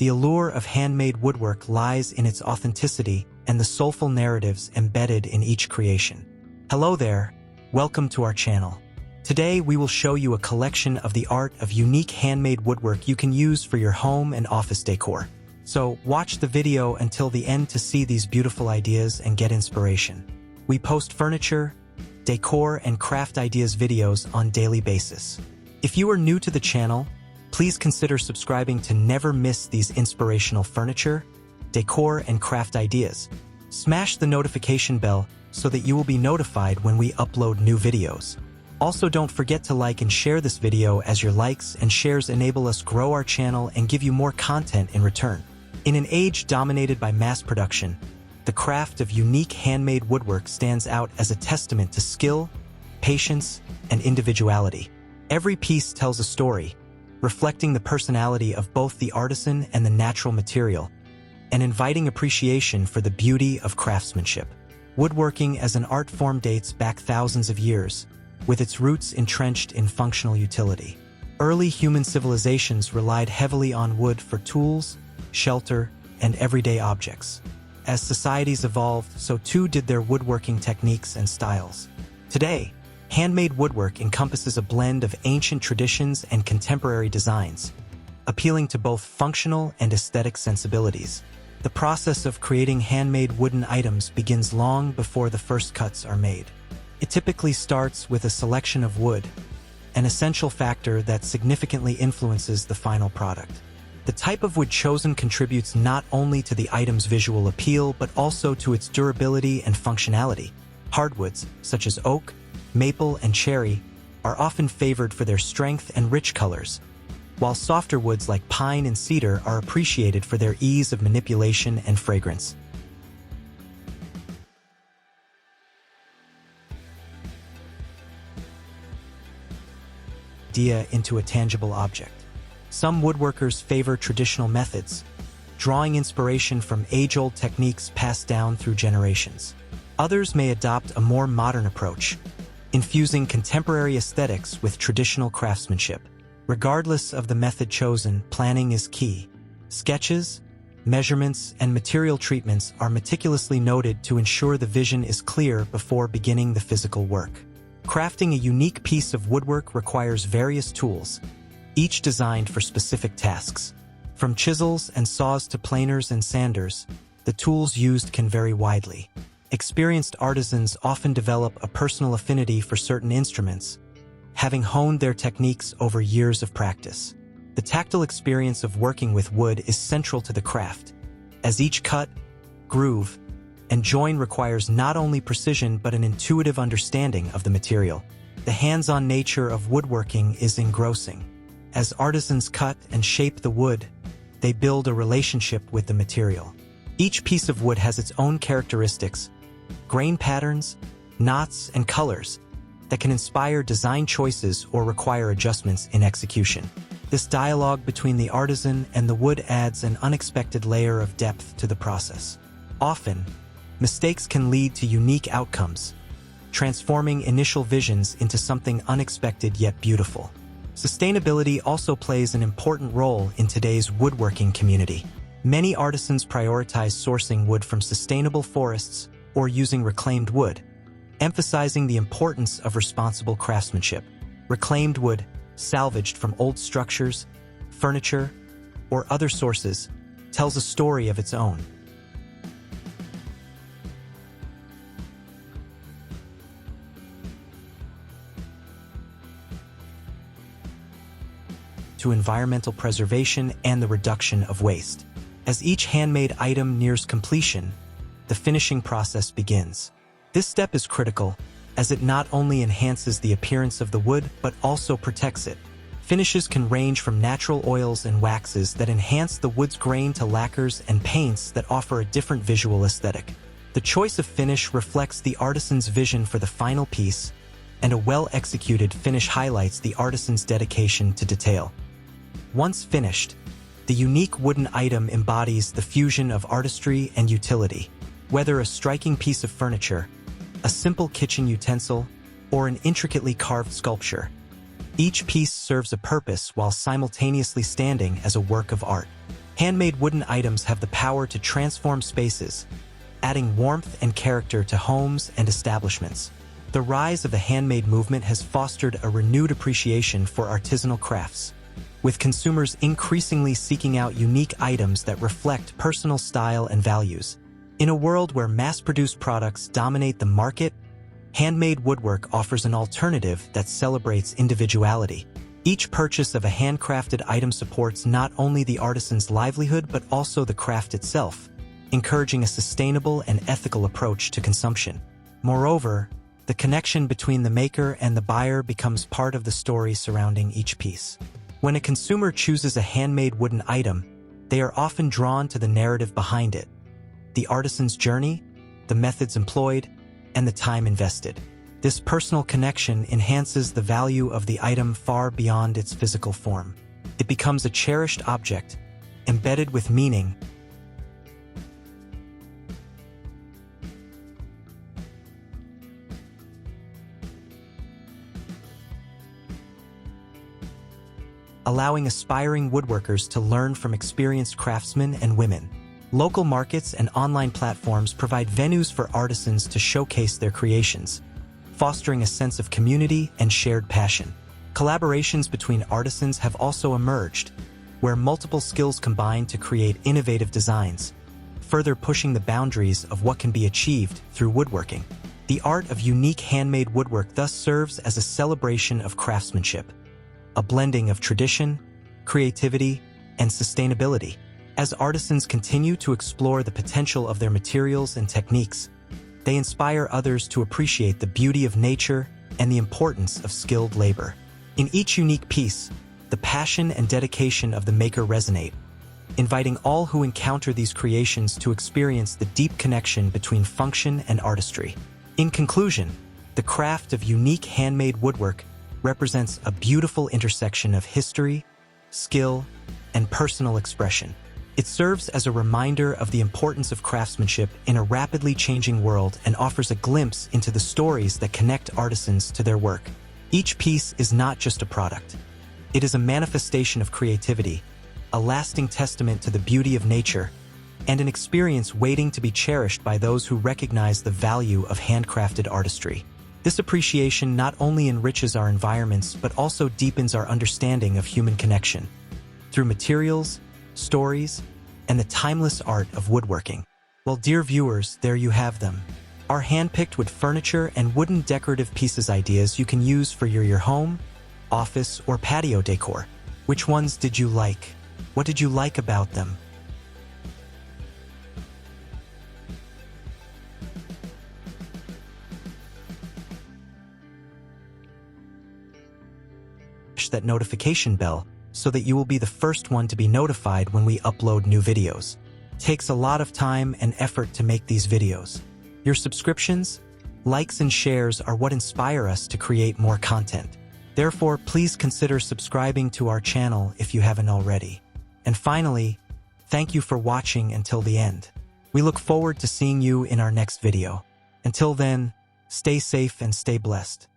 The allure of handmade woodwork lies in its authenticity and the soulful narratives embedded in each creation. Hello there, welcome to our channel. Today we will show you a collection of the art of unique handmade woodwork you can use for your home and office decor. So watch the video until the end to see these beautiful ideas and get inspiration. We post furniture, decor, and craft ideas videos on a daily basis. If you are new to the channel, please consider subscribing to never miss these inspirational furniture, decor, and craft ideas. Smash the notification bell so that you will be notified when we upload new videos. Also, don't forget to like and share this video, as your likes and shares enable us grow our channel and give you more content in return. In an age dominated by mass production, the craft of unique handmade woodwork stands out as a testament to skill, patience, and individuality. Every piece tells a story, reflecting the personality of both the artisan and the natural material, and inviting appreciation for the beauty of craftsmanship. Woodworking as an art form dates back thousands of years, with its roots entrenched in functional utility. Early human civilizations relied heavily on wood for tools, shelter, and everyday objects. As societies evolved, so too did their woodworking techniques and styles. Today, handmade woodwork encompasses a blend of ancient traditions and contemporary designs, appealing to both functional and aesthetic sensibilities. The process of creating handmade wooden items begins long before the first cuts are made. It typically starts with a selection of wood, an essential factor that significantly influences the final product. The type of wood chosen contributes not only to the item's visual appeal but also to its durability and functionality. Hardwoods, such as oak, maple, and cherry, are often favored for their strength and rich colors, while softer woods like pine and cedar are appreciated for their ease of manipulation and fragrance. Idea into a tangible object. Some woodworkers favor traditional methods, drawing inspiration from age-old techniques passed down through generations. Others may adopt a more modern approach, infusing contemporary aesthetics with traditional craftsmanship. Regardless of the method chosen, planning is key. Sketches, measurements, and material treatments are meticulously noted to ensure the vision is clear before beginning the physical work. Crafting a unique piece of woodwork requires various tools, each designed for specific tasks. From chisels and saws to planers and sanders, the tools used can vary widely. Experienced artisans often develop a personal affinity for certain instruments, having honed their techniques over years of practice. The tactile experience of working with wood is central to the craft, as each cut, groove, and join requires not only precision but an intuitive understanding of the material. The hands-on nature of woodworking is engrossing. As artisans cut and shape the wood, they build a relationship with the material. Each piece of wood has its own characteristics, grain patterns, knots, and colors that can inspire design choices or require adjustments in execution. This dialogue between the artisan and the wood adds an unexpected layer of depth to the process. Often, mistakes can lead to unique outcomes, transforming initial visions into something unexpected yet beautiful. Sustainability also plays an important role in today's woodworking community. Many artisans prioritize sourcing wood from sustainable forests or using reclaimed wood, emphasizing the importance of responsible craftsmanship. Reclaimed wood, salvaged from old structures, furniture, or other sources, tells a story of its own. To environmental preservation and the reduction of waste. As each handmade item nears completion, the finishing process begins. This step is critical, as it not only enhances the appearance of the wood but also protects it. Finishes can range from natural oils and waxes that enhance the wood's grain to lacquers and paints that offer a different visual aesthetic. The choice of finish reflects the artisan's vision for the final piece, and a well-executed finish highlights the artisan's dedication to detail. Once finished, the unique wooden item embodies the fusion of artistry and utility. Whether a striking piece of furniture, a simple kitchen utensil, or an intricately carved sculpture, each piece serves a purpose while simultaneously standing as a work of art. Handmade wooden items have the power to transform spaces, adding warmth and character to homes and establishments. The rise of the handmade movement has fostered a renewed appreciation for artisanal crafts, with consumers increasingly seeking out unique items that reflect personal style and values. In a world where mass-produced products dominate the market, handmade woodwork offers an alternative that celebrates individuality. Each purchase of a handcrafted item supports not only the artisan's livelihood but also the craft itself, encouraging a sustainable and ethical approach to consumption. Moreover, the connection between the maker and the buyer becomes part of the story surrounding each piece. When a consumer chooses a handmade wooden item, they are often drawn to the narrative behind it, the artisan's journey, the methods employed, and the time invested. This personal connection enhances the value of the item far beyond its physical form. It becomes a cherished object, embedded with meaning, allowing aspiring woodworkers to learn from experienced craftsmen and women. Local markets and online platforms provide venues for artisans to showcase their creations, fostering a sense of community and shared passion. Collaborations between artisans have also emerged, where multiple skills combine to create innovative designs, further pushing the boundaries of what can be achieved through woodworking. The art of unique handmade woodwork thus serves as a celebration of craftsmanship, a blending of tradition, creativity, and sustainability. As artisans continue to explore the potential of their materials and techniques, they inspire others to appreciate the beauty of nature and the importance of skilled labor. In each unique piece, the passion and dedication of the maker resonate, inviting all who encounter these creations to experience the deep connection between function and artistry. In conclusion, the craft of unique handmade woodwork represents a beautiful intersection of history, skill, and personal expression. It serves as a reminder of the importance of craftsmanship in a rapidly changing world and offers a glimpse into the stories that connect artisans to their work. Each piece is not just a product. It is a manifestation of creativity, a lasting testament to the beauty of nature, and an experience waiting to be cherished by those who recognize the value of handcrafted artistry. This appreciation not only enriches our environments but also deepens our understanding of human connection through materials, stories, and the timeless art of woodworking. Well, dear viewers, there you have them. Our hand-picked wood furniture and wooden decorative pieces ideas you can use for your home, office, or patio decor. Which ones did you like? What did you like about them? That notification bell so that you will be the first one to be notified when we upload new videos. It takes a lot of time and effort to make these videos. Your subscriptions, likes, and shares are what inspire us to create more content. Therefore, please consider subscribing to our channel if you haven't already. And finally, thank you for watching until the end. We look forward to seeing you in our next video. Until then, stay safe and stay blessed.